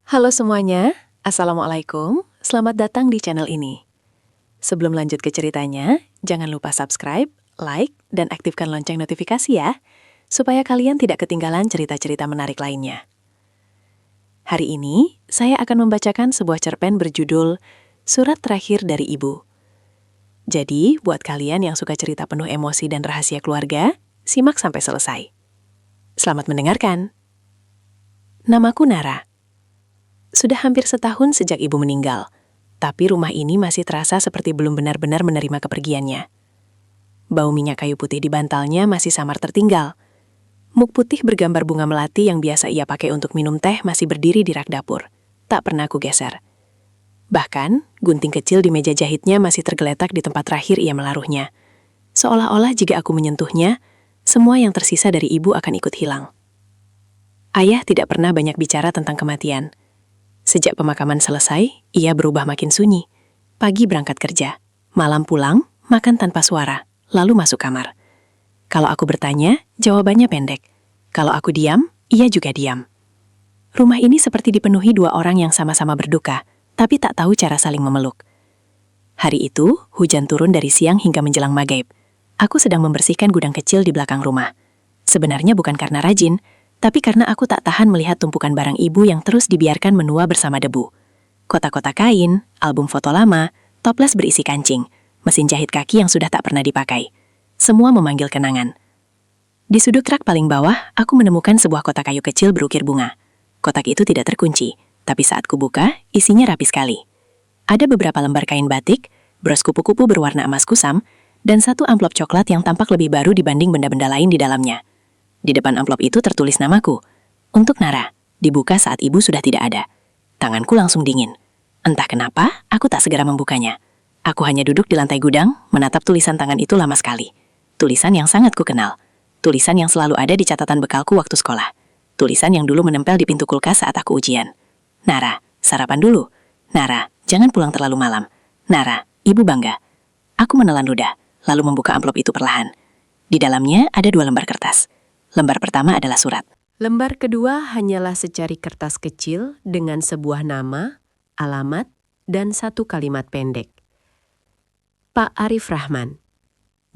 Halo semuanya, Assalamualaikum, selamat datang di channel ini. Sebelum lanjut ke ceritanya, jangan lupa subscribe, like, dan aktifkan lonceng notifikasi ya, supaya kalian tidak ketinggalan cerita-cerita menarik lainnya. Hari ini, saya akan membacakan sebuah cerpen berjudul Surat Terakhir dari Ibu. Jadi, buat kalian yang suka cerita penuh emosi dan rahasia keluarga, simak sampai selesai. Selamat mendengarkan. Namaku Nara. Sudah hampir setahun sejak ibu meninggal, tapi rumah ini masih terasa seperti belum benar-benar menerima kepergiannya. Bau minyak kayu putih di bantalnya masih samar tertinggal. Muk putih bergambar bunga melati yang biasa ia pakai untuk minum teh masih berdiri di rak dapur. Tak pernah aku geser. Bahkan, gunting kecil di meja jahitnya masih tergeletak di tempat terakhir ia menaruhnya. Seolah-olah jika aku menyentuhnya, semua yang tersisa dari ibu akan ikut hilang. Ayah tidak pernah banyak bicara tentang kematian. Sejak pemakaman selesai, ia berubah makin sunyi. Pagi berangkat kerja, malam pulang, makan tanpa suara, lalu masuk kamar. Kalau aku bertanya, jawabannya pendek. Kalau aku diam, ia juga diam. Rumah ini seperti dipenuhi dua orang yang sama-sama berduka, tapi tak tahu cara saling memeluk. Hari itu, hujan turun dari siang hingga menjelang maghrib. Aku sedang membersihkan gudang kecil di belakang rumah. Sebenarnya bukan karena rajin, tapi karena aku tak tahan melihat tumpukan barang ibu yang terus dibiarkan menua bersama debu. Kotak-kotak kain, album foto lama, toples berisi kancing, mesin jahit kaki yang sudah tak pernah dipakai. Semua memanggil kenangan. Di sudut rak paling bawah, aku menemukan sebuah kotak kayu kecil berukir bunga. Kotak itu tidak terkunci, tapi saat kubuka, isinya rapi sekali. Ada beberapa lembar kain batik, bros kupu-kupu berwarna emas kusam, dan satu amplop coklat yang tampak lebih baru dibanding benda-benda lain di dalamnya. Di depan amplop itu tertulis namaku. Untuk Nara, dibuka saat ibu sudah tidak ada. Tanganku langsung dingin. Entah kenapa, aku tak segera membukanya. Aku hanya duduk di lantai gudang, menatap tulisan tangan itu lama sekali. Tulisan yang sangat kukenal. Tulisan yang selalu ada di catatan bekalku waktu sekolah. Tulisan yang dulu menempel di pintu kulkas saat aku ujian. Nara, sarapan dulu. Nara, jangan pulang terlalu malam. Nara, ibu bangga. Aku menelan ludah, lalu membuka amplop itu perlahan. Di dalamnya ada 2 lembar kertas. Lembar pertama adalah surat. Lembar kedua hanyalah secari kertas kecil dengan sebuah nama, alamat, dan 1 kalimat pendek. Pak Arif Rahman,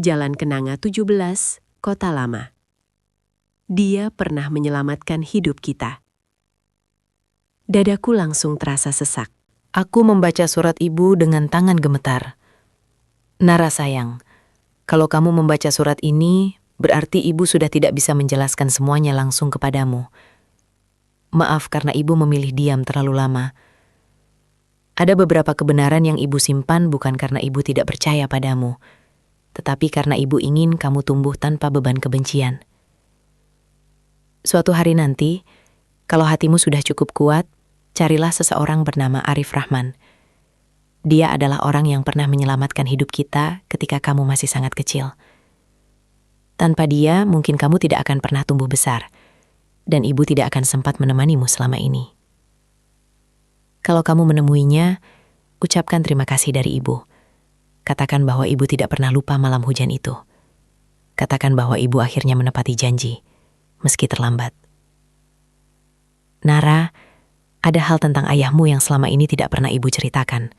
Jalan Kenanga 17, Kota Lama. Dia pernah menyelamatkan hidup kita. Dadaku langsung terasa sesak. Aku membaca surat ibu dengan tangan gemetar. Nara sayang, kalau kamu membaca surat ini, berarti ibu sudah tidak bisa menjelaskan semuanya langsung kepadamu. Maaf karena ibu memilih diam terlalu lama. Ada beberapa kebenaran yang ibu simpan bukan karena ibu tidak percaya padamu, tetapi karena ibu ingin kamu tumbuh tanpa beban kebencian. Suatu hari nanti, kalau hatimu sudah cukup kuat, carilah seseorang bernama Arif Rahman. Dia adalah orang yang pernah menyelamatkan hidup kita ketika kamu masih sangat kecil. Tanpa dia, mungkin kamu tidak akan pernah tumbuh besar, dan ibu tidak akan sempat menemanimu selama ini. Kalau kamu menemuinya, ucapkan terima kasih dari ibu. Katakan bahwa ibu tidak pernah lupa malam hujan itu. Katakan bahwa ibu akhirnya menepati janji, meski terlambat. Nara, ada hal tentang ayahmu yang selama ini tidak pernah ibu ceritakan.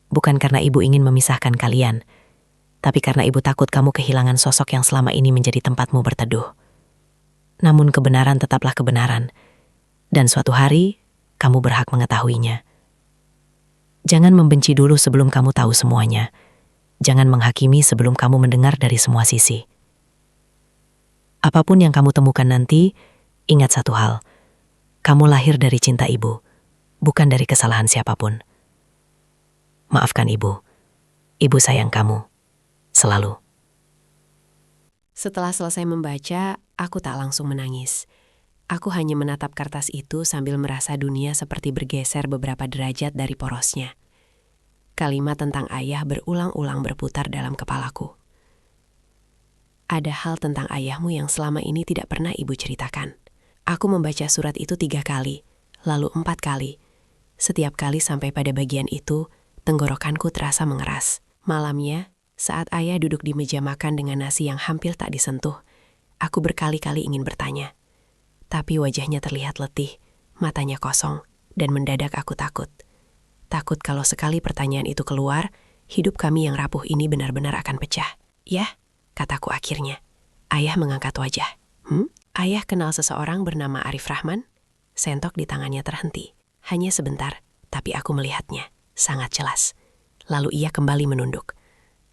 Bukan karena ibu ingin memisahkan kalian, tapi karena ibu takut kamu kehilangan sosok yang selama ini menjadi tempatmu berteduh. Namun kebenaran tetaplah kebenaran, dan suatu hari kamu berhak mengetahuinya. Jangan membenci dulu sebelum kamu tahu semuanya. Jangan menghakimi sebelum kamu mendengar dari semua sisi. Apapun yang kamu temukan nanti, ingat satu hal. Kamu lahir dari cinta ibu, bukan dari kesalahan siapapun. Maafkan ibu. Ibu sayang kamu. Selalu. Setelah selesai membaca, aku tak langsung menangis. Aku hanya menatap kertas itu sambil merasa dunia seperti bergeser beberapa derajat dari porosnya. Kalimat tentang ayah berulang-ulang berputar dalam kepalaku. Ada hal tentang ayahmu yang selama ini tidak pernah ibu ceritakan. Aku membaca surat itu 3 kali, lalu 4 kali. Setiap kali sampai pada bagian itu, tenggorokanku terasa mengeras. Malamnya, saat ayah duduk di meja makan dengan nasi yang hampir tak disentuh, aku berkali-kali ingin bertanya. Tapi wajahnya terlihat letih, matanya kosong, dan mendadak aku takut. Takut kalau sekali pertanyaan itu keluar, hidup kami yang rapuh ini benar-benar akan pecah. "Ya," kataku akhirnya. Ayah mengangkat wajah. Ayah kenal seseorang bernama Arif Rahman?" Sentok di tangannya terhenti. Hanya sebentar, tapi aku melihatnya. Sangat jelas. Lalu ia kembali menunduk.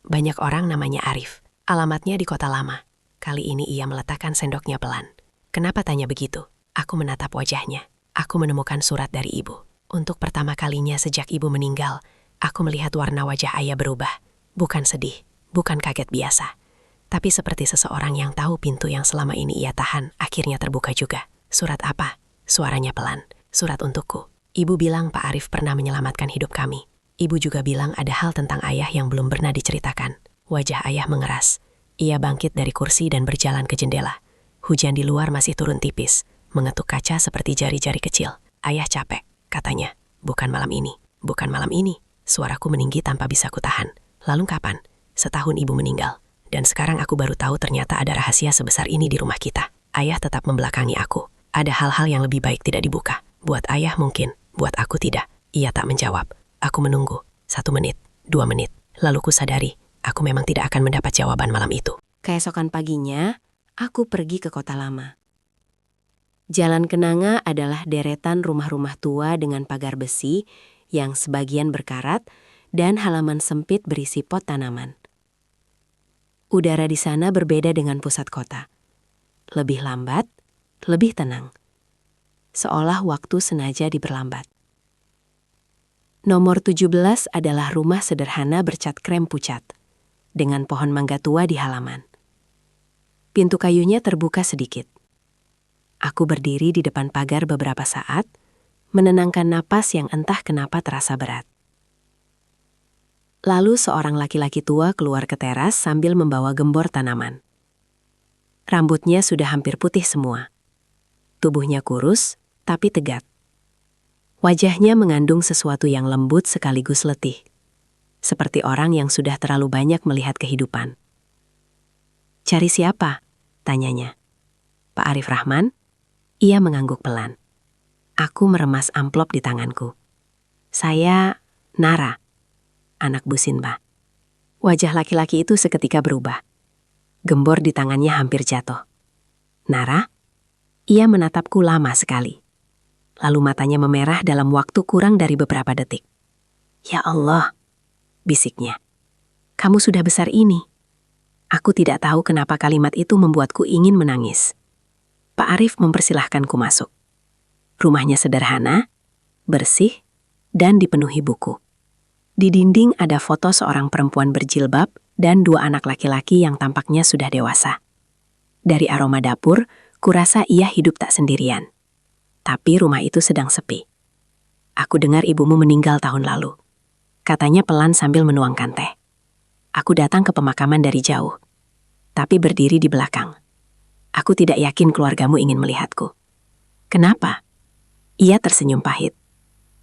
"Banyak orang namanya Arif. Alamatnya di Kota Lama." Kali ini ia meletakkan sendoknya pelan. "Kenapa tanya begitu?" Aku menatap wajahnya. Aku menemukan surat dari ibu. Untuk pertama kalinya sejak ibu meninggal, aku melihat warna wajah ayah berubah. Bukan sedih, bukan kaget biasa. Tapi seperti seseorang yang tahu pintu yang selama ini ia tahan, akhirnya terbuka juga. "Surat apa?" Suaranya pelan. "Surat untukku. Ibu bilang Pak Arif pernah menyelamatkan hidup kami. Ibu juga bilang ada hal tentang ayah yang belum pernah diceritakan." Wajah ayah mengeras. Ia bangkit dari kursi dan berjalan ke jendela. Hujan di luar masih turun tipis, mengetuk kaca seperti jari-jari kecil. "Ayah capek," katanya. "Bukan malam ini, bukan malam ini." Suaraku meninggi tanpa bisa kutahan. "Lalu kapan?" "Setahun ibu meninggal. Dan sekarang aku baru tahu ternyata ada rahasia sebesar ini di rumah kita." Ayah tetap membelakangi aku. Ada hal-hal yang lebih baik tidak dibuka. Buat ayah mungkin, buat aku tidak. Ia tak menjawab. Aku menunggu. 1 menit, 2 menit. Lalu ku sadari, aku memang tidak akan mendapat jawaban malam itu. Keesokan paginya, aku pergi ke Kota Lama. Jalan Kenanga adalah deretan rumah-rumah tua dengan pagar besi yang sebagian berkarat dan halaman sempit berisi pot tanaman. Udara di sana berbeda dengan pusat kota. Lebih lambat, lebih tenang. Seolah waktu sengaja diperlambat. Nomor 17 adalah rumah sederhana bercat krem pucat, dengan pohon mangga tua di halaman. Pintu kayunya terbuka sedikit. Aku berdiri di depan pagar beberapa saat, menenangkan napas yang entah kenapa terasa berat. Lalu seorang laki-laki tua keluar ke teras sambil membawa gembor tanaman. Rambutnya sudah hampir putih semua. Tubuhnya kurus, tapi tegap. Wajahnya mengandung sesuatu yang lembut sekaligus letih. Seperti orang yang sudah terlalu banyak melihat kehidupan. "Cari siapa?" tanyanya. "Pak Arif Rahman?" Ia mengangguk pelan. Aku meremas amplop di tanganku. "Saya Nara, anak Bu Sinba." Wajah laki-laki itu seketika berubah. Gembor di tangannya hampir jatuh. "Nara?" Ia menatapku lama sekali. Lalu matanya memerah dalam waktu kurang dari beberapa detik. "Ya Allah," bisiknya. "Kamu sudah besar ini." Aku tidak tahu kenapa kalimat itu membuatku ingin menangis. Pak Arif mempersilahkanku masuk. Rumahnya sederhana, bersih, dan dipenuhi buku. Di dinding ada foto seorang perempuan berjilbab dan 2 anak laki-laki yang tampaknya sudah dewasa. Dari aroma dapur, kurasa ia hidup tak sendirian. Tapi rumah itu sedang sepi. "Aku dengar ibumu meninggal tahun lalu," katanya pelan sambil menuangkan teh. Aku datang ke pemakaman dari jauh, tapi berdiri di belakang. "Aku tidak yakin keluargamu ingin melihatku." "Kenapa?" Ia tersenyum pahit.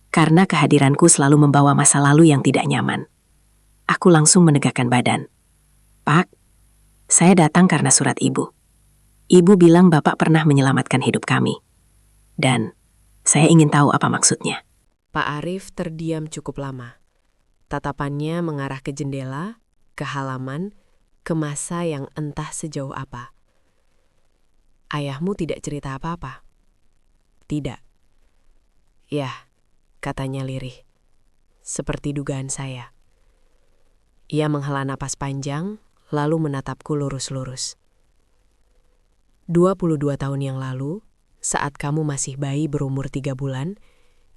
"Karena kehadiranku selalu membawa masa lalu yang tidak nyaman." Aku langsung menegakkan badan. "Pak, saya datang karena surat ibu. Ibu bilang Bapak pernah menyelamatkan hidup kami. Dan saya ingin tahu apa maksudnya." Pak Arif terdiam cukup lama. Tatapannya mengarah ke jendela, ke halaman, ke masa yang entah sejauh apa. "Ayahmu tidak cerita apa-apa?" "Tidak." "Ya," katanya lirih. "Seperti dugaan saya." Ia menghela napas panjang, lalu menatapku lurus-lurus. 22 tahun yang lalu, saat kamu masih bayi berumur 3 bulan,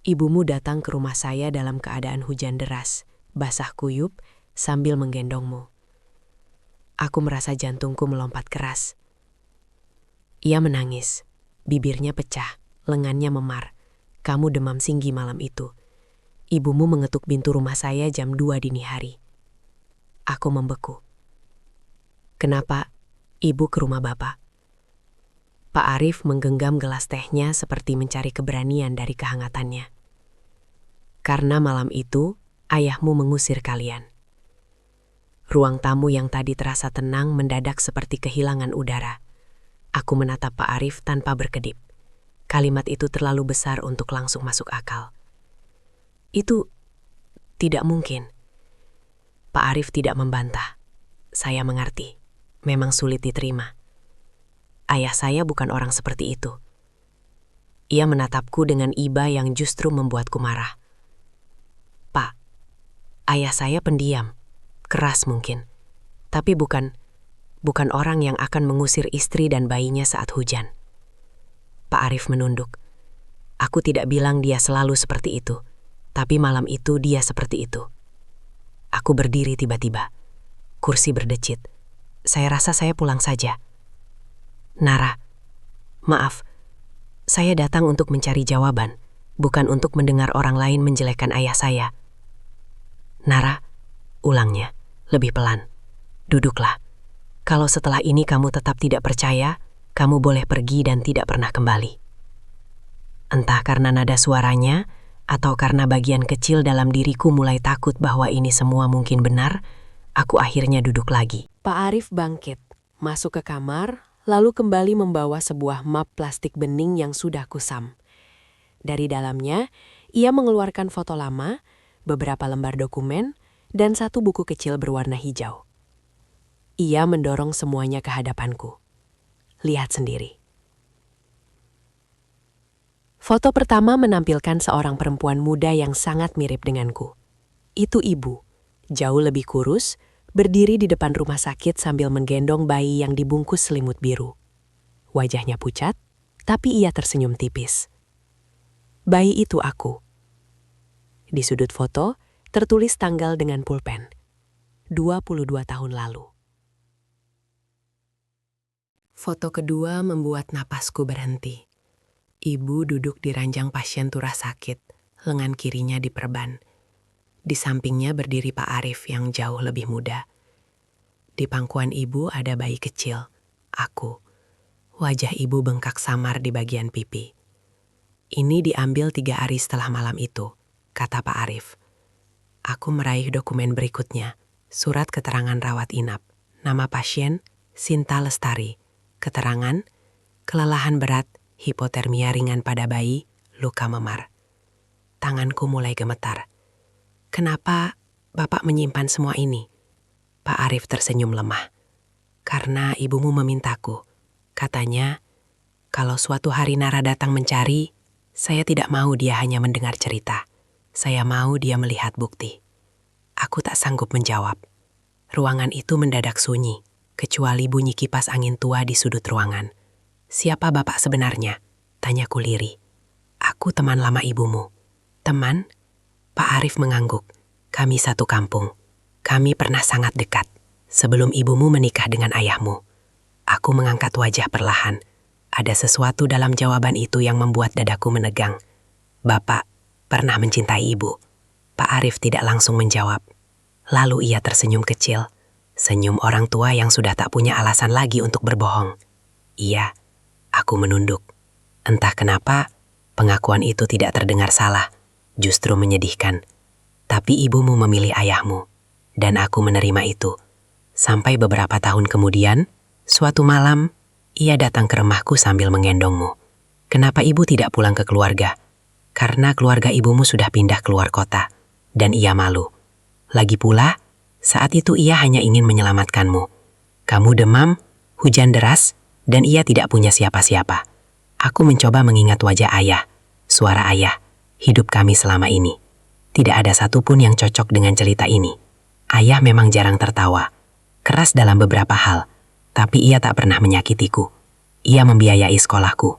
ibumu datang ke rumah saya dalam keadaan hujan deras, basah kuyup, sambil menggendongmu. Aku merasa jantungku melompat keras. Ia menangis, bibirnya pecah, lengannya memar. Kamu demam tinggi malam itu. Ibumu mengetuk pintu rumah saya jam 2 dini hari. Aku membeku. "Kenapa ibu ke rumah Bapak?" Pak Arif menggenggam gelas tehnya seperti mencari keberanian dari kehangatannya. "Karena malam itu, ayahmu mengusir kalian." Ruang tamu yang tadi terasa tenang mendadak seperti kehilangan udara. Aku menatap Pak Arif tanpa berkedip. Kalimat itu terlalu besar untuk langsung masuk akal. Itu tidak mungkin. Pak Arif tidak membantah. Saya mengerti. Memang sulit diterima. Ayah saya bukan orang seperti itu. Ia menatapku dengan iba yang justru membuatku marah. Pak, ayah saya pendiam, keras mungkin, tapi bukan orang yang akan mengusir istri dan bayinya saat hujan. Pak Arif menunduk. Aku tidak bilang dia selalu seperti itu, tapi malam itu dia seperti itu. Aku berdiri tiba-tiba. Kursi berdecit. Saya rasa saya pulang saja. Nara, maaf. Saya datang untuk mencari jawaban, bukan untuk mendengar orang lain menjelekkan ayah saya. Nara, ulangnya, lebih pelan. Duduklah. Kalau setelah ini kamu tetap tidak percaya, kamu boleh pergi dan tidak pernah kembali. Entah karena nada suaranya, atau karena bagian kecil dalam diriku mulai takut bahwa ini semua mungkin benar, aku akhirnya duduk lagi. Pak Arif bangkit, masuk ke kamar, lalu kembali membawa sebuah map plastik bening yang sudah kusam. Dari dalamnya, ia mengeluarkan foto lama, beberapa lembar dokumen, dan satu buku kecil berwarna hijau. Ia mendorong semuanya ke hadapanku. Lihat sendiri. Foto pertama menampilkan seorang perempuan muda yang sangat mirip denganku. Itu ibu, jauh lebih kurus, berdiri di depan rumah sakit sambil menggendong bayi yang dibungkus selimut biru. Wajahnya pucat, tapi ia tersenyum tipis. Bayi itu aku. Di sudut foto, tertulis tanggal dengan pulpen. 22 tahun lalu. Foto kedua membuat napasku berhenti. Ibu duduk di ranjang pasien turah sakit, lengan kirinya diperban. Di sampingnya berdiri Pak Arif yang jauh lebih muda. Di pangkuan ibu ada bayi kecil, aku. Wajah ibu bengkak samar di bagian pipi. Ini diambil 3 hari setelah malam itu, kata Pak Arif. Aku meraih dokumen berikutnya, surat keterangan rawat inap, nama pasien, Sinta Lestari, keterangan, kelelahan berat, hipotermia ringan pada bayi, luka memar. Tanganku mulai gemetar. Kenapa Bapak menyimpan semua ini? Pak Arif tersenyum lemah. Karena ibumu memintaku. Katanya, kalau suatu hari Nara datang mencari, saya tidak mau dia hanya mendengar cerita. Saya mau dia melihat bukti. Aku tak sanggup menjawab. Ruangan itu mendadak sunyi, kecuali bunyi kipas angin tua di sudut ruangan. Siapa Bapak sebenarnya? Tanyaku lirih. Aku teman lama ibumu. Teman? Pak Arif mengangguk. Kami satu kampung. Kami pernah sangat dekat. Sebelum ibumu menikah dengan ayahmu. Aku mengangkat wajah perlahan. Ada sesuatu dalam jawaban itu yang membuat dadaku menegang. Bapak pernah mencintai ibu. Pak Arif tidak langsung menjawab. Lalu ia tersenyum kecil. Senyum orang tua yang sudah tak punya alasan lagi untuk berbohong. Iya, aku menunduk. Entah kenapa, pengakuan itu tidak terdengar salah. Justru menyedihkan. Tapi ibumu memilih ayahmu, dan aku menerima itu. Sampai beberapa tahun kemudian, suatu malam, ia datang ke rumahku sambil menggendongmu. Kenapa ibu tidak pulang ke keluarga? Karena keluarga ibumu sudah pindah keluar kota, dan ia malu. Lagi pula, saat itu ia hanya ingin menyelamatkanmu. Kamu demam, hujan deras, dan ia tidak punya siapa-siapa. Aku mencoba mengingat wajah ayah, suara ayah. Hidup kami selama ini. Tidak ada satupun yang cocok dengan cerita ini. Ayah memang jarang tertawa. Keras dalam beberapa hal. Tapi ia tak pernah menyakitiku. Ia membiayai sekolahku.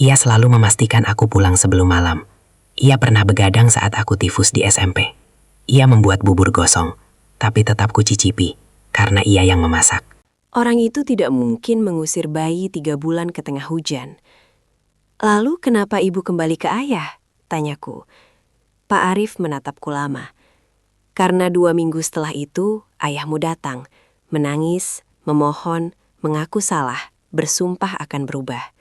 Ia selalu memastikan aku pulang sebelum malam. Ia pernah begadang saat aku tifus di SMP. Ia membuat bubur gosong. Tapi tetap kucicipi. Karena ia yang memasak. Orang itu tidak mungkin mengusir bayi 3 bulan ke tengah hujan. Lalu kenapa ibu kembali ke ayah? Tanyaku. Pak Arif menatapku lama. Karena 2 minggu setelah itu, ayahmu datang, menangis, memohon, mengaku salah, bersumpah akan berubah.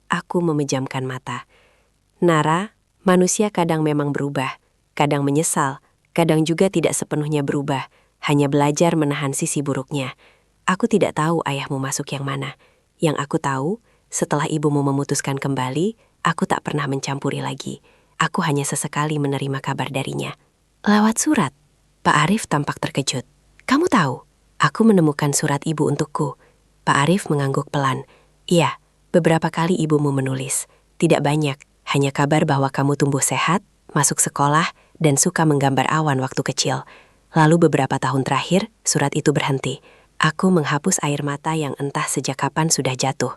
Aku memejamkan mata. Nara, manusia kadang memang berubah, kadang menyesal, kadang juga tidak sepenuhnya berubah, hanya belajar menahan sisi buruknya. Aku tidak tahu ayahmu masuk yang mana. Yang aku tahu, setelah ibumu memutuskan kembali, aku tak pernah mencampuri lagi. Aku hanya sesekali menerima kabar darinya. Lewat surat. Pak Arif tampak terkejut. Kamu tahu, aku menemukan surat ibu untukku. Pak Arif mengangguk pelan. Iya, beberapa kali ibumu menulis. Tidak banyak, hanya kabar bahwa kamu tumbuh sehat, masuk sekolah, dan suka menggambar awan waktu kecil. Lalu beberapa tahun terakhir, surat itu berhenti. Aku menghapus air mata yang entah sejak kapan sudah jatuh.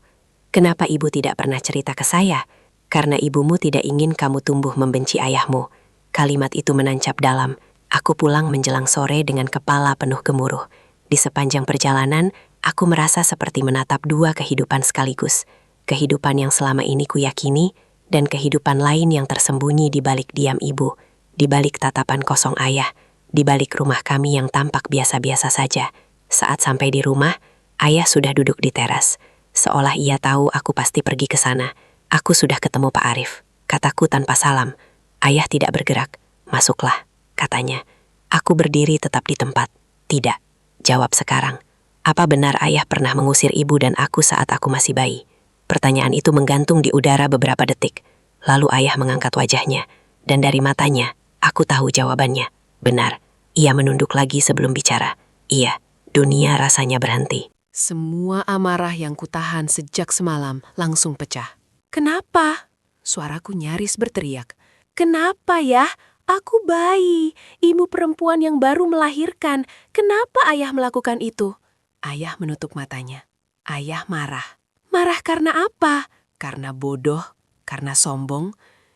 Kenapa ibu tidak pernah cerita ke saya? Karena ibumu tidak ingin kamu tumbuh membenci ayahmu. Kalimat itu menancap dalam. Aku pulang menjelang sore dengan kepala penuh gemuruh. Di sepanjang perjalanan, aku merasa seperti menatap dua kehidupan sekaligus. Kehidupan yang selama ini kuyakini, dan kehidupan lain yang tersembunyi di balik diam ibu, di balik tatapan kosong ayah, di balik rumah kami yang tampak biasa-biasa saja. Saat sampai di rumah, ayah sudah duduk di teras. Seolah ia tahu aku pasti pergi ke sana. Aku sudah ketemu Pak Arif, kataku tanpa salam. Ayah tidak bergerak. Masuklah, katanya. Aku berdiri tetap di tempat. Tidak, jawab sekarang. Apa benar ayah pernah mengusir ibu dan aku saat aku masih bayi? Pertanyaan itu menggantung di udara beberapa detik. Lalu ayah mengangkat wajahnya. Dan dari matanya, aku tahu jawabannya. Benar, ia menunduk lagi sebelum bicara. Iya, dunia rasanya berhenti. Semua amarah yang kutahan sejak semalam langsung pecah. Kenapa? Suaraku nyaris berteriak. Kenapa ya? Aku bayi, ibu perempuan yang baru melahirkan. Kenapa ayah melakukan itu? Ayah menutup matanya. Ayah marah. Marah karena apa? Karena bodoh, karena sombong,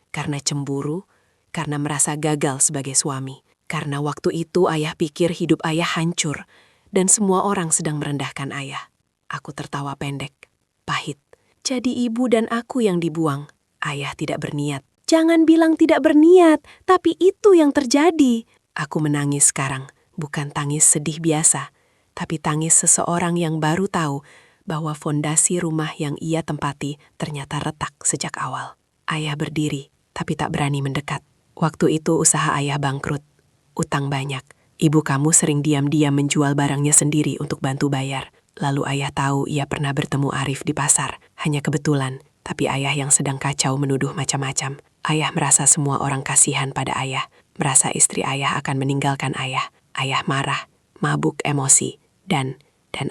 karena cemburu, karena merasa gagal sebagai suami. Karena waktu itu ayah pikir hidup ayah hancur. Dan semua orang sedang merendahkan ayah. Aku tertawa pendek, pahit. Jadi ibu dan aku yang dibuang. Ayah tidak berniat. Jangan bilang tidak berniat, tapi itu yang terjadi. Aku menangis sekarang, bukan tangis sedih biasa, tapi tangis seseorang yang baru tahu bahwa fondasi rumah yang ia tempati ternyata retak sejak awal. Ayah berdiri, tapi tak berani mendekat. Waktu itu usaha ayah bangkrut. Utang banyak. Ibu kamu sering diam-diam menjual barangnya sendiri untuk bantu bayar. Lalu ayah tahu ia pernah bertemu Arif di pasar. Hanya kebetulan, tapi ayah yang sedang kacau menuduh macam-macam. Ayah merasa semua orang kasihan pada ayah. Merasa istri ayah akan meninggalkan ayah. Ayah marah, mabuk emosi. Dan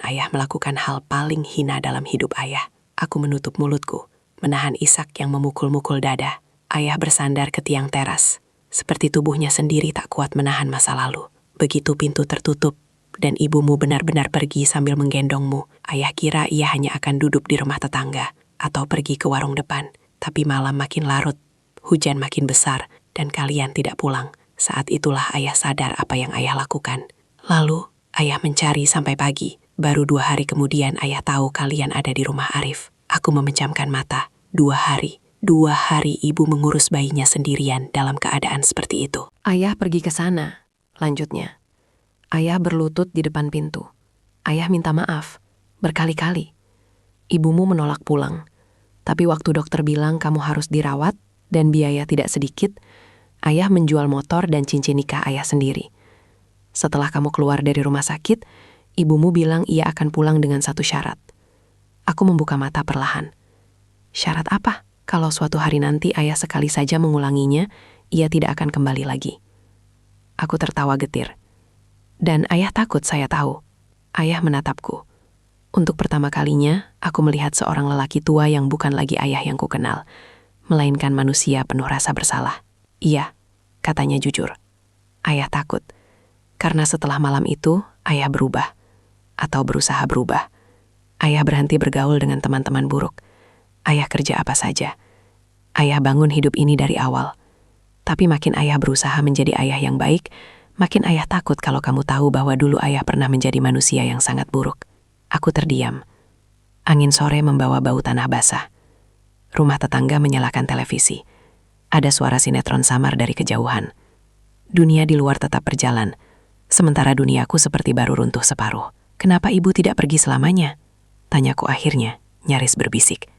ayah melakukan hal paling hina dalam hidup ayah. Aku menutup mulutku, menahan isak yang memukul-mukul dada. Ayah bersandar ke tiang teras. Seperti tubuhnya sendiri tak kuat menahan masa lalu. Begitu pintu tertutup, dan ibumu benar-benar pergi sambil menggendongmu, ayah kira ia hanya akan duduk di rumah tetangga, atau pergi ke warung depan. Tapi malam makin larut, hujan makin besar, dan kalian tidak pulang. Saat itulah ayah sadar apa yang ayah lakukan. Lalu, ayah mencari sampai pagi. Baru 2 hari kemudian ayah tahu kalian ada di rumah Arif. Aku memejamkan mata. 2 hari. 2 hari ibu mengurus bayinya sendirian dalam keadaan seperti itu. Ayah pergi ke sana. Lanjutnya, ayah berlutut di depan pintu. Ayah minta maaf, berkali-kali. Ibumu menolak pulang. Tapi waktu dokter bilang kamu harus dirawat dan biaya tidak sedikit, ayah menjual motor dan cincin nikah ayah sendiri. Setelah kamu keluar dari rumah sakit, ibumu bilang ia akan pulang dengan satu syarat. Aku membuka mata perlahan. Syarat apa? Kalau suatu hari nanti ayah sekali saja mengulanginya, ia tidak akan kembali lagi. Aku tertawa getir. Dan ayah takut saya tahu. Ayah menatapku. Untuk pertama kalinya, aku melihat seorang lelaki tua yang bukan lagi ayah yang kukenal, melainkan manusia penuh rasa bersalah. Iya, katanya jujur. Ayah takut. Karena setelah malam itu, ayah berubah. Atau berusaha berubah. Ayah berhenti bergaul dengan teman-teman buruk. Ayah kerja apa saja. Ayah bangun hidup ini dari awal. Tapi makin ayah berusaha menjadi ayah yang baik, makin ayah takut kalau kamu tahu bahwa dulu ayah pernah menjadi manusia yang sangat buruk. Aku terdiam. Angin sore membawa bau tanah basah. Rumah tetangga menyalakan televisi. Ada suara sinetron samar dari kejauhan. Dunia di luar tetap berjalan, sementara duniaku seperti baru runtuh separuh. Kenapa ibu tidak pergi selamanya? Tanyaku akhirnya, nyaris berbisik.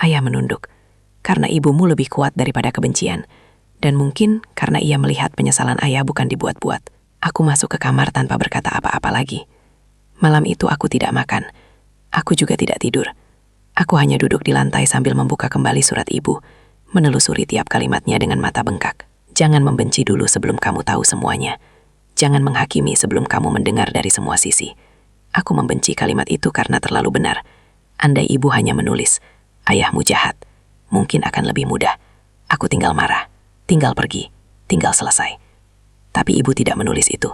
Ayah menunduk. Karena ibumu lebih kuat daripada kebencian. Dan mungkin karena ia melihat penyesalan ayah bukan dibuat-buat. Aku masuk ke kamar tanpa berkata apa-apa lagi. Malam itu aku tidak makan. Aku juga tidak tidur. Aku hanya duduk di lantai sambil membuka kembali surat ibu, menelusuri tiap kalimatnya dengan mata bengkak. Jangan membenci dulu sebelum kamu tahu semuanya. Jangan menghakimi sebelum kamu mendengar dari semua sisi. Aku membenci kalimat itu karena terlalu benar. Andai ibu hanya menulis, ayahmu jahat, mungkin akan lebih mudah. Aku tinggal marah, tinggal pergi, tinggal selesai. Tapi ibu tidak menulis itu.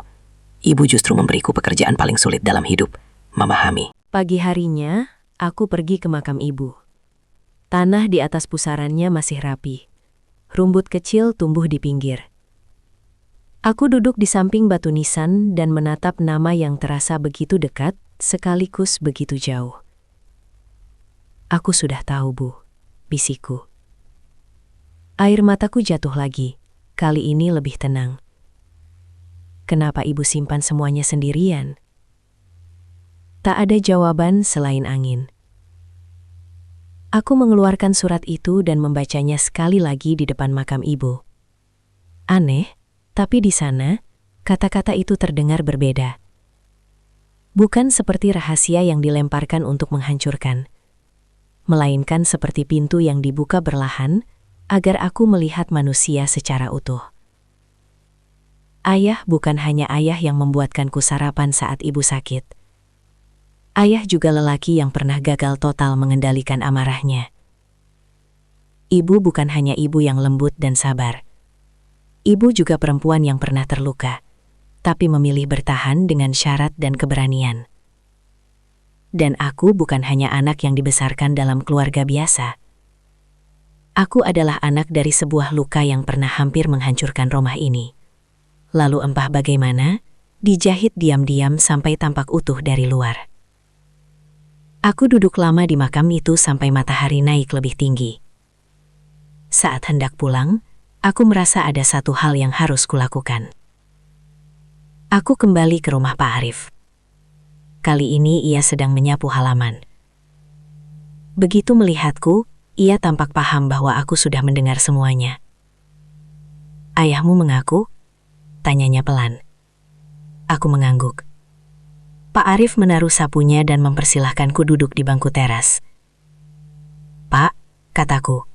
Ibu justru memberiku pekerjaan paling sulit dalam hidup, memahami. Pagi harinya, aku pergi ke makam ibu. Tanah di atas pusarannya masih rapi. Rumput kecil tumbuh di pinggir. Aku duduk di samping batu nisan dan menatap nama yang terasa begitu dekat, sekaligus begitu jauh. Aku sudah tahu, Bu, bisikku. Air mataku jatuh lagi, kali ini lebih tenang. Kenapa ibu simpan semuanya sendirian? Tak ada jawaban selain angin. Aku mengeluarkan surat itu dan membacanya sekali lagi di depan makam ibu. Aneh, tapi di sana, kata-kata itu terdengar berbeda. Bukan seperti rahasia yang dilemparkan untuk menghancurkan, melainkan seperti pintu yang dibuka perlahan agar aku melihat manusia secara utuh. Ayah bukan hanya ayah yang membuatkanku sarapan saat ibu sakit. Ayah juga lelaki yang pernah gagal total mengendalikan amarahnya. Ibu bukan hanya ibu yang lembut dan sabar. Ibu juga perempuan yang pernah terluka, tapi memilih bertahan dengan syarat dan keberanian. Dan aku bukan hanya anak yang dibesarkan dalam keluarga biasa. Aku adalah anak dari sebuah luka yang pernah hampir menghancurkan rumah ini. Lalu entah bagaimana, dijahit diam-diam sampai tampak utuh dari luar. Aku duduk lama di makam itu sampai matahari naik lebih tinggi. Saat hendak pulang, aku merasa ada satu hal yang harus kulakukan. Aku kembali ke rumah Pak Arif. Kali ini ia sedang menyapu halaman. Begitu melihatku, ia tampak paham bahwa aku sudah mendengar semuanya. "Ayahmu mengaku?" tanyanya pelan. Aku mengangguk. Pak Arif menaruh sapunya dan mempersilahkanku duduk di bangku teras. "Pak," kataku,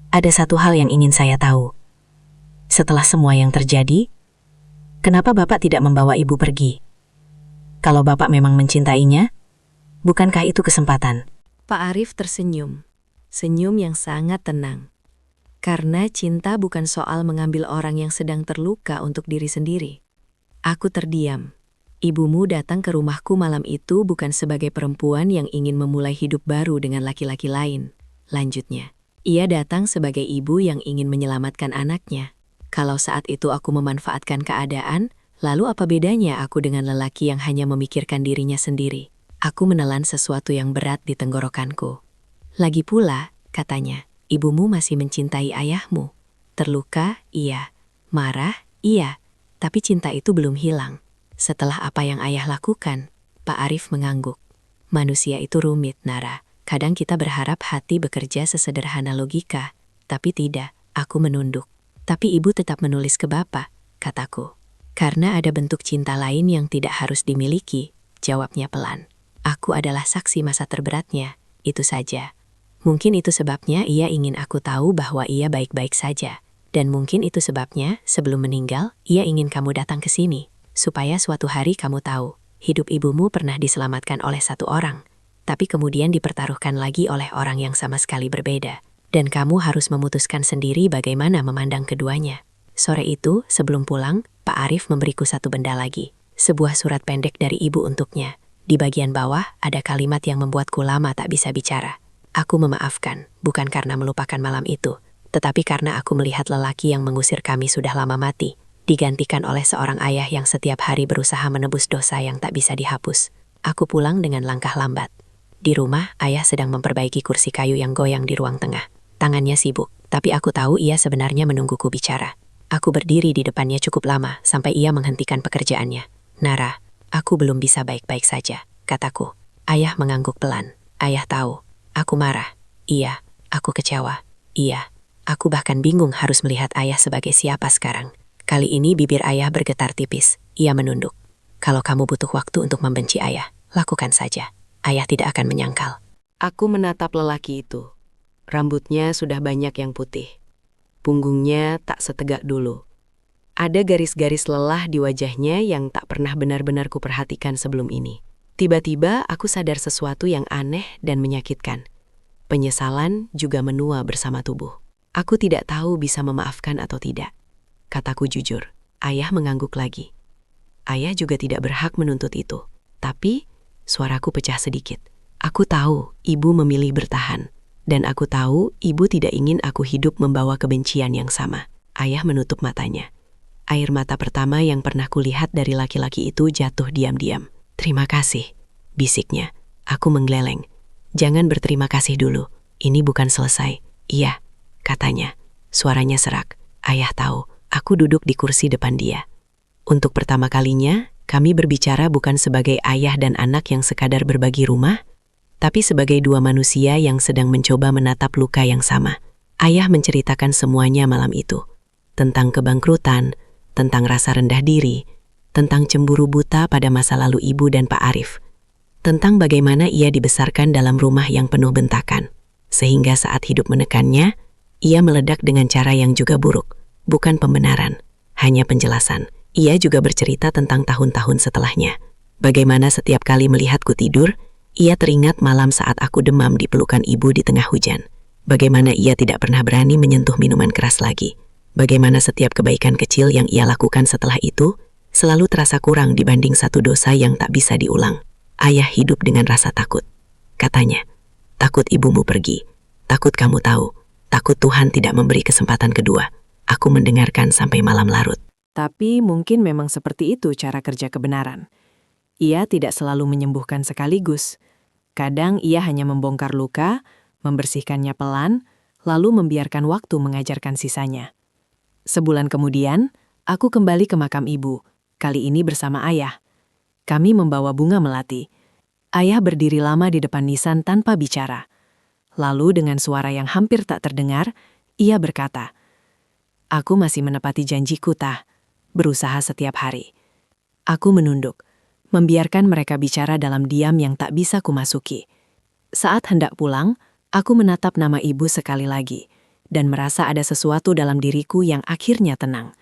"ada satu hal yang ingin saya tahu. Setelah semua yang terjadi, kenapa Bapak tidak membawa Ibu pergi? Kalau Bapak memang mencintainya, bukankah itu kesempatan?" Pak Arif tersenyum, senyum yang sangat tenang. Karena cinta bukan soal mengambil orang yang sedang terluka untuk diri sendiri. Aku terdiam. Ibumu datang ke rumahku malam itu bukan sebagai perempuan yang ingin memulai hidup baru dengan laki-laki lain. Lanjutnya, ia datang sebagai ibu yang ingin menyelamatkan anaknya. Kalau saat itu aku memanfaatkan keadaan, lalu apa bedanya aku dengan lelaki yang hanya memikirkan dirinya sendiri? Aku menelan sesuatu yang berat di tenggorokanku. Lagi pula, katanya, ibumu masih mencintai ayahmu. Terluka, iya. Marah, iya. Tapi cinta itu belum hilang. Setelah apa yang ayah lakukan, Pak Arif mengangguk. Manusia itu rumit, Nara. Kadang kita berharap hati bekerja sesederhana logika. Tapi tidak, aku menunduk. Tapi ibu tetap menulis ke Bapak, kataku. Karena ada bentuk cinta lain yang tidak harus dimiliki, jawabnya pelan. Aku adalah saksi masa terberatnya, itu saja. Mungkin itu sebabnya ia ingin aku tahu bahwa ia baik-baik saja. Dan mungkin itu sebabnya, sebelum meninggal, ia ingin kamu datang ke sini. Supaya suatu hari kamu tahu, hidup ibumu pernah diselamatkan oleh satu orang. Tapi kemudian dipertaruhkan lagi oleh orang yang sama sekali berbeda. Dan kamu harus memutuskan sendiri bagaimana memandang keduanya. Sore itu, sebelum pulang, Pak Arif memberiku satu benda lagi. Sebuah surat pendek dari ibu untuknya. Di bagian bawah, ada kalimat yang membuatku lama tak bisa bicara. Aku memaafkan, bukan karena melupakan malam itu, tetapi karena aku melihat lelaki yang mengusir kami sudah lama mati, digantikan oleh seorang ayah yang setiap hari berusaha menebus dosa yang tak bisa dihapus. Aku pulang dengan langkah lambat. Di rumah, ayah sedang memperbaiki kursi kayu yang goyang di ruang tengah. Tangannya sibuk, tapi aku tahu ia sebenarnya menungguku bicara. Aku berdiri di depannya cukup lama sampai ia menghentikan pekerjaannya. "Nara, aku belum bisa baik-baik saja," kataku. Ayah mengangguk pelan. Ayah tahu. Aku marah. Iya. Aku kecewa. Iya. Aku bahkan bingung harus melihat ayah sebagai siapa sekarang. Kali ini bibir ayah bergetar tipis. Ia menunduk. "Kalau kamu butuh waktu untuk membenci ayah, lakukan saja. Ayah tidak akan menyangkal." Aku menatap lelaki itu. Rambutnya sudah banyak yang putih. Punggungnya tak setegak dulu. Ada garis-garis lelah di wajahnya yang tak pernah benar-benar kuperhatikan sebelum ini. Tiba-tiba aku sadar sesuatu yang aneh dan menyakitkan. Penyesalan juga menua bersama tubuh. Aku tidak tahu bisa memaafkan atau tidak. Kataku jujur. Ayah mengangguk lagi. Ayah juga tidak berhak menuntut itu. Tapi, suaraku pecah sedikit. Aku tahu ibu memilih bertahan. Dan aku tahu ibu tidak ingin aku hidup membawa kebencian yang sama. Ayah menutup matanya. Air mata pertama yang pernah kulihat dari laki-laki itu jatuh diam-diam. "Terima kasih," bisiknya. Aku menggeleng. "Jangan berterima kasih dulu. Ini bukan selesai." "Iya," katanya. Suaranya serak. Ayah tahu, aku duduk di kursi depan dia. Untuk pertama kalinya, kami berbicara bukan sebagai ayah dan anak yang sekadar berbagi rumah, tapi sebagai dua manusia yang sedang mencoba menatap luka yang sama. Ayah menceritakan semuanya malam itu. Tentang kebangkrutan, tentang rasa rendah diri, tentang cemburu buta pada masa lalu ibu dan Pak Arif. Tentang bagaimana ia dibesarkan dalam rumah yang penuh bentakan. Sehingga saat hidup menekannya, ia meledak dengan cara yang juga buruk. Bukan pembenaran, hanya penjelasan. Ia juga bercerita tentang tahun-tahun setelahnya. Bagaimana setiap kali melihatku tidur, ia teringat malam saat aku demam di pelukan ibu di tengah hujan. Bagaimana ia tidak pernah berani menyentuh minuman keras lagi. Bagaimana setiap kebaikan kecil yang ia lakukan setelah itu selalu terasa kurang dibanding satu dosa yang tak bisa diulang. Ayah hidup dengan rasa takut. Katanya, "Takut ibumu pergi, takut kamu tahu, takut Tuhan tidak memberi kesempatan kedua." Aku mendengarkan sampai malam larut. Tapi mungkin memang seperti itu cara kerja kebenaran. Ia tidak selalu menyembuhkan sekaligus. Kadang ia hanya membongkar luka, membersihkannya pelan, lalu membiarkan waktu mengajarkan sisanya. Sebulan kemudian, aku kembali ke makam ibu, kali ini bersama ayah. Kami membawa bunga melati. Ayah berdiri lama di depan nisan tanpa bicara. Lalu dengan suara yang hampir tak terdengar, ia berkata, "Aku masih menepati janjiku, Tah. Berusaha setiap hari." Aku menunduk, membiarkan mereka bicara dalam diam yang tak bisa kumasuki. Saat hendak pulang, aku menatap nama ibu sekali lagi, dan merasa ada sesuatu dalam diriku yang akhirnya tenang.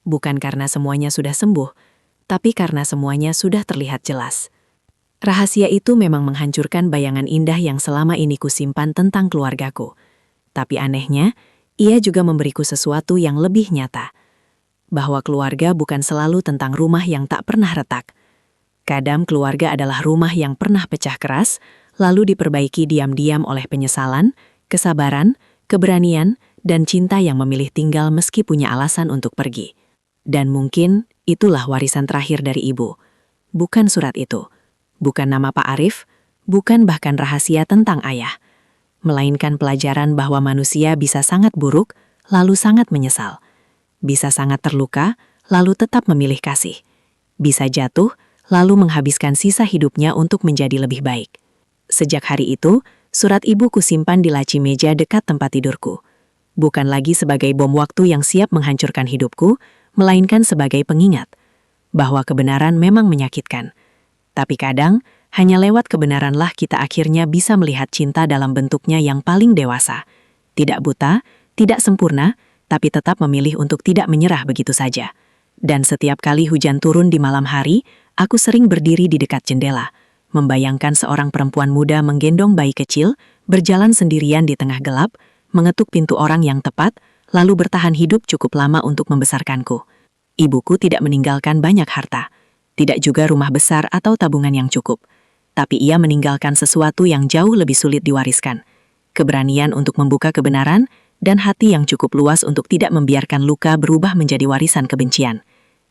Bukan karena semuanya sudah sembuh, tapi karena semuanya sudah terlihat jelas. Rahasia itu memang menghancurkan bayangan indah yang selama ini kusimpan tentang keluargaku. Tapi anehnya, ia juga memberiku sesuatu yang lebih nyata. Bahwa keluarga bukan selalu tentang rumah yang tak pernah retak. Kadang keluarga adalah rumah yang pernah pecah keras, lalu diperbaiki diam-diam oleh penyesalan, kesabaran, keberanian, dan cinta yang memilih tinggal meski punya alasan untuk pergi. Dan mungkin itulah warisan terakhir dari ibu. Bukan surat itu, bukan nama Pak Arif, bukan bahkan rahasia tentang ayah. Melainkan pelajaran bahwa manusia bisa sangat buruk, lalu sangat menyesal. Bisa sangat terluka, lalu tetap memilih kasih. Bisa jatuh, lalu menghabiskan sisa hidupnya untuk menjadi lebih baik. Sejak hari itu, surat ibu kusimpan di laci meja dekat tempat tidurku. Bukan lagi sebagai bom waktu yang siap menghancurkan hidupku, melainkan sebagai pengingat bahwa kebenaran memang menyakitkan. Tapi kadang, hanya lewat kebenaranlah kita akhirnya bisa melihat cinta dalam bentuknya yang paling dewasa. Tidak buta, tidak sempurna, tapi tetap memilih untuk tidak menyerah begitu saja. Dan setiap kali hujan turun di malam hari, aku sering berdiri di dekat jendela, membayangkan seorang perempuan muda menggendong bayi kecil, berjalan sendirian di tengah gelap, mengetuk pintu orang yang tepat, lalu bertahan hidup cukup lama untuk membesarkanku. Ibuku tidak meninggalkan banyak harta, tidak juga rumah besar atau tabungan yang cukup. Tapi ia meninggalkan sesuatu yang jauh lebih sulit diwariskan. Keberanian untuk membuka kebenaran, dan hati yang cukup luas untuk tidak membiarkan luka berubah menjadi warisan kebencian.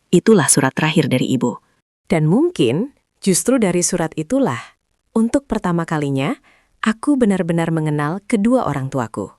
Itulah surat terakhir dari ibu. Dan mungkin justru dari surat itulah, untuk pertama kalinya, aku benar-benar mengenal kedua orang tuaku.